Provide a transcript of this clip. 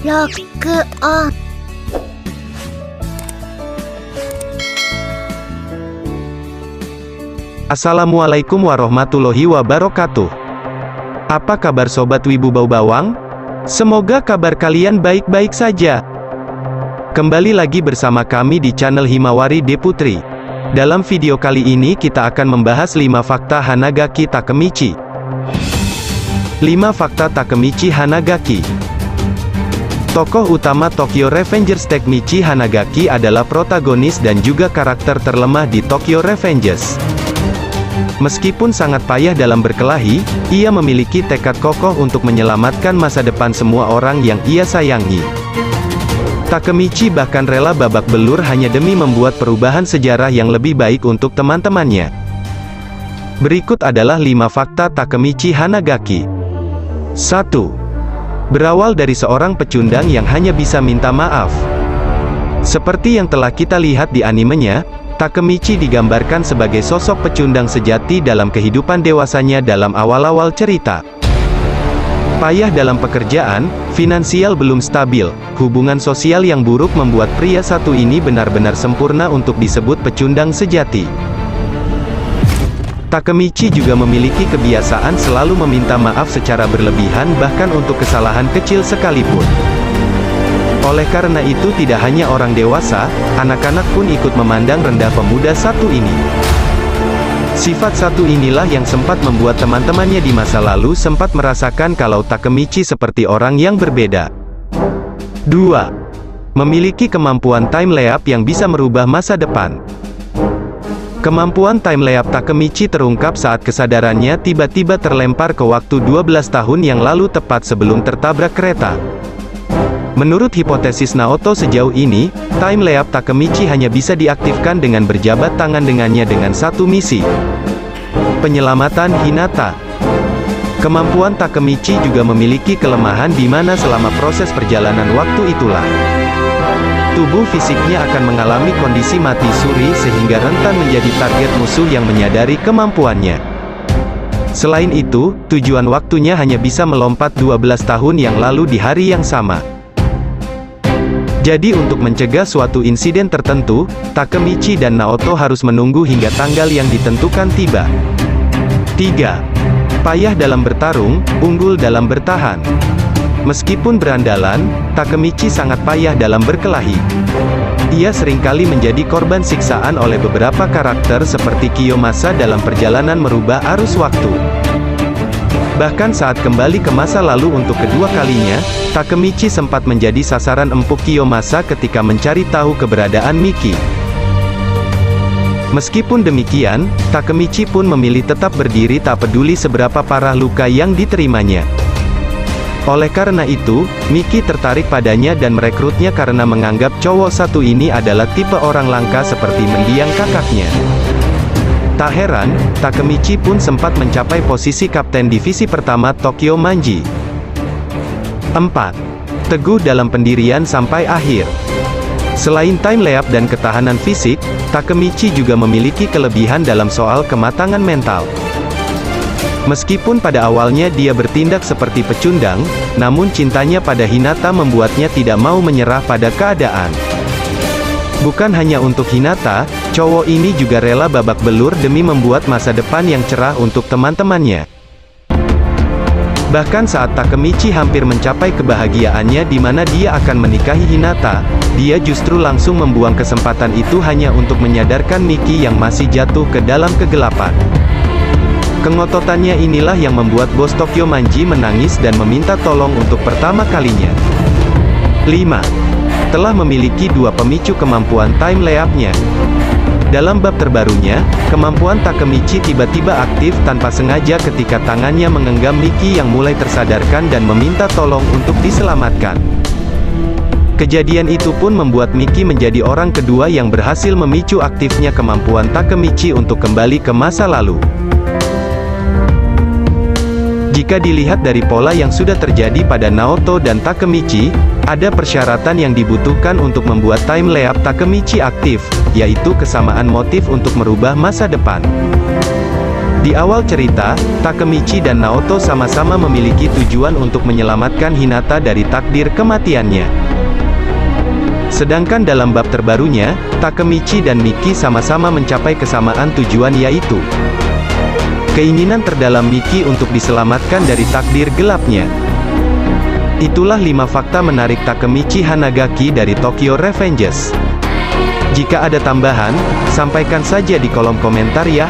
ロックオン。Assalamualaikum warahmatullahi wabarakatuh. Apa kabar sobat Wibu Bau Bawang? Semoga kabar kalian baik-baik saja. Kembali lagi bersama kami di channel Himawari Deputri. Dalam video kali ini kita akan membahas 5 fakta Hanagaki Takemichi. 5 fakta Takemichi Hanagaki. Tokoh utama Tokyo Revengers Takemichi Hanagaki adalah protagonis dan juga karakter terlemah di Tokyo Revengers. Meskipun sangat payah dalam berkelahi, ia memiliki tekad kokoh untuk menyelamatkan masa depan semua orang yang ia sayangi. Takemichi bahkan rela babak belur hanya demi membuat perubahan sejarah yang lebih baik untuk teman-temannya. Berikut adalah 5 fakta Takemichi Hanagaki. 1. Berawal dari seorang pecundang yang hanya bisa minta maaf. Seperti yang telah kita lihat di animenya, Takemichi digambarkan sebagai sosok pecundang sejati dalam kehidupan dewasanya dalam awal-awal cerita. Payah dalam pekerjaan, finansial belum stabil, hubungan sosial yang buruk membuat pria satu ini benar-benar sempurna untuk disebut pecundang sejati. Takemichi juga memiliki kebiasaan selalu meminta maaf secara berlebihan bahkan untuk kesalahan kecil sekalipun. Oleh karena itu tidak hanya orang dewasa, anak-anak pun ikut memandang rendah pemuda satu ini. Sifat satu inilah yang sempat membuat teman-temannya di masa lalu sempat merasakan kalau Takemichi seperti orang yang berbeda. 2. Memiliki kemampuan time leap yang bisa merubah masa depan. Kemampuan time leap Takemichi terungkap saat kesadarannya tiba-tiba terlempar ke waktu 12 tahun yang lalu tepat sebelum tertabrak kereta. Menurut hipotesis Naoto sejauh ini, time leap Takemichi hanya bisa diaktifkan dengan berjabat tangan dengannya dengan satu misi. Penyelamatan Hinata. Kemampuan Takemichi juga memiliki kelemahan di mana selama proses perjalanan waktu itulah tubuh fisiknya akan mengalami kondisi mati suri sehingga rentan menjadi target musuh yang menyadari kemampuannya. Selain itu, tujuan waktunya hanya bisa melompat 12 tahun yang lalu di hari yang sama. Jadi untuk mencegah suatu insiden tertentu, Takemichi dan Naoto harus menunggu hingga tanggal yang ditentukan tiba. 3. Payah dalam bertarung, unggul dalam bertahan. Meskipun berandalan, Takemichi sangat payah dalam berkelahi. Ia seringkali menjadi korban siksaan oleh beberapa karakter seperti Kiyomasa dalam perjalanan merubah arus waktu. Bahkan saat kembali ke masa lalu untuk kedua kalinya, Takemichi sempat menjadi sasaran empuk Kiyomasa ketika mencari tahu keberadaan Miki. Meskipun demikian, Takemichi pun memilih tetap berdiri tak peduli seberapa parah luka yang diterimanya. Oleh karena itu, Miki tertarik padanya dan merekrutnya karena menganggap cowok satu ini adalah tipe orang langka seperti mendiang kakaknya. Tak heran, Takemichi pun sempat mencapai posisi Kapten Divisi Pertama Tokyo Manji. 4. Teguh dalam pendirian sampai akhir. Selain time leap dan ketahanan fisik, Takemichi juga memiliki kelebihan dalam soal kematangan mental. Meskipun pada awalnya dia bertindak seperti pecundang, namun cintanya pada Hinata membuatnya tidak mau menyerah pada keadaan. Bukan hanya untuk Hinata, cowok ini juga rela babak belur demi membuat masa depan yang cerah untuk teman-temannya. Bahkan saat Takemichi hampir mencapai kebahagiaannya di mana dia akan menikahi Hinata, dia justru langsung membuang kesempatan itu hanya untuk menyadarkan Miki yang masih jatuh ke dalam kegelapan. Kengototannya inilah yang membuat bos Tokyo Manji menangis dan meminta tolong untuk pertama kalinya. 5. Telah memiliki 2 pemicu kemampuan time leap-nya. Dalam bab terbarunya, kemampuan Takemichi tiba-tiba aktif tanpa sengaja ketika tangannya menggenggam Miki yang mulai tersadarkan dan meminta tolong untuk diselamatkan. Kejadian itu pun membuat Miki menjadi orang kedua yang berhasil memicu aktifnya kemampuan Takemichi untuk kembali ke masa lalu. Jika dilihat dari pola yang sudah terjadi pada Naoto dan Takemichi, ada persyaratan yang dibutuhkan untuk membuat time leap Takemichi aktif, yaitu kesamaan motif untuk merubah masa depan. Di awal cerita, Takemichi dan Naoto sama-sama memiliki tujuan untuk menyelamatkan Hinata dari takdir kematiannya. Sedangkan dalam bab terbarunya, Takemichi dan Miki sama-sama mencapai kesamaan tujuan, yaitu keinginan terdalam Miki untuk diselamatkan dari takdir gelapnya. Itulah 5 fakta menarik Takemichi Hanagaki dari Tokyo Revengers. Jika ada tambahan, sampaikan saja di kolom komentar ya.